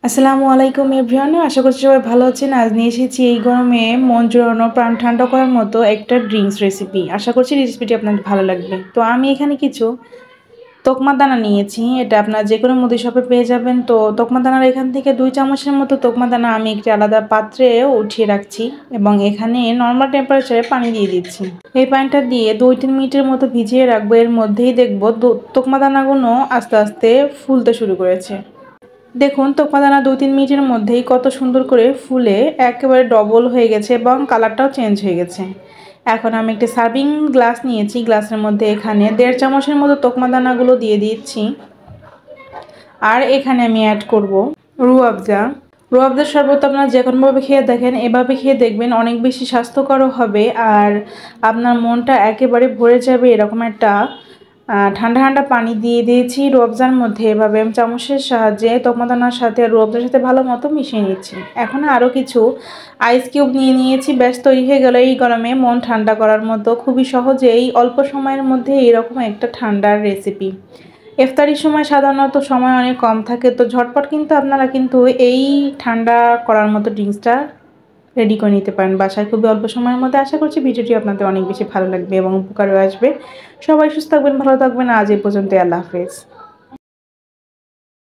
আসসালামু আলাইকুম এভরিওয়ান, আশা করছি সবাই ভালো আছেন। আজ নিয়ে এসেছি এই গরমে মন জুড়ানো প্রাণ ঠান্ডা করার মতো একটা ড্রিঙ্কস রেসিপি। আশা করছি রেসিপিটি আপনাদের ভালো লাগবে। তো আমি এখানে কিছু তোকমা দানা নিয়েছি, এটা আপনার যে কোনো মুদি শপে পেয়ে যাবেন। তো তোকমা দানার এখান থেকে 2 চামচের মতো তোকমা দানা আমি একটি আলাদা পাত্রে উঠিয়ে রাখছি এবং এখানে নর্মাল টেম্পারেচারে পানি দিয়ে দিচ্ছি। এই পানিটা দিয়ে 2-3 মিনিটের মতো ভিজিয়ে রাখবো। এর মধ্যেই দেখবো তোকমা দানাগুলো আস্তে আস্তে ফুলতে শুরু করেছে। দেখুন তোকমা দানা 2-3 মিনিটের মধ্যেই কত সুন্দর করে ফুলে একেবারে ডবল হয়ে গেছে এবং কালারটাও চেঞ্জ হয়ে গেছে। এখন আমি একটা সার্ভিং গ্লাস নিয়েছি, গ্লাসের মধ্যে এখানে 1.5 চামচের মতো তোকমা দানাগুলো দিয়ে দিচ্ছি। আর এখানে আমি অ্যাড করব রুয়াবজা। রুয়াবজার শরবত আপনারা যে কোনোভাবে খেয়ে দেখেন, এভাবে খেয়ে দেখবেন অনেক বেশি স্বাস্থ্যকরও হবে আর আপনার মনটা একেবারে ভরে যাবে। এরকম একটা ঠান্ডা ঠান্ডা পানি দিয়ে দিয়েছি রুয়াবজার মধ্যে, এভাবে আমি চামচের সাহায্যে তোকমা দানার সাথে রুয়াবজার সাথে ভালো মতো মিশিয়ে নিচ্ছি। এখন আরও কিছু আইস কিউব নিয়ে নিয়েছি। ব্যাস তৈরি হয়ে গেল এই গরমে মন ঠান্ডা করার মতো খুবই সহজেই অল্প সময়ের মধ্যে এরকম একটা ঠান্ডার রেসিপি। ইফতারির সময় সাধারণত সময় অনেক কম থাকে, তো ঝটপট কিন্তু আপনারা কিন্তু এই ঠান্ডা করার মতো ড্রিঙ্কসটা রেডি করে নিতে পারেন বাসায় খুবই অল্প সময়ের মধ্যে। আশা করছি ভিডিওটি আপনাদের অনেক বেশি ভালো লাগবে এবং উপকারও আসবে। সবাই সুস্থ থাকবেন, ভালো থাকবেন। আজ এই পর্যন্ত, আল্লাহ হাফেজ।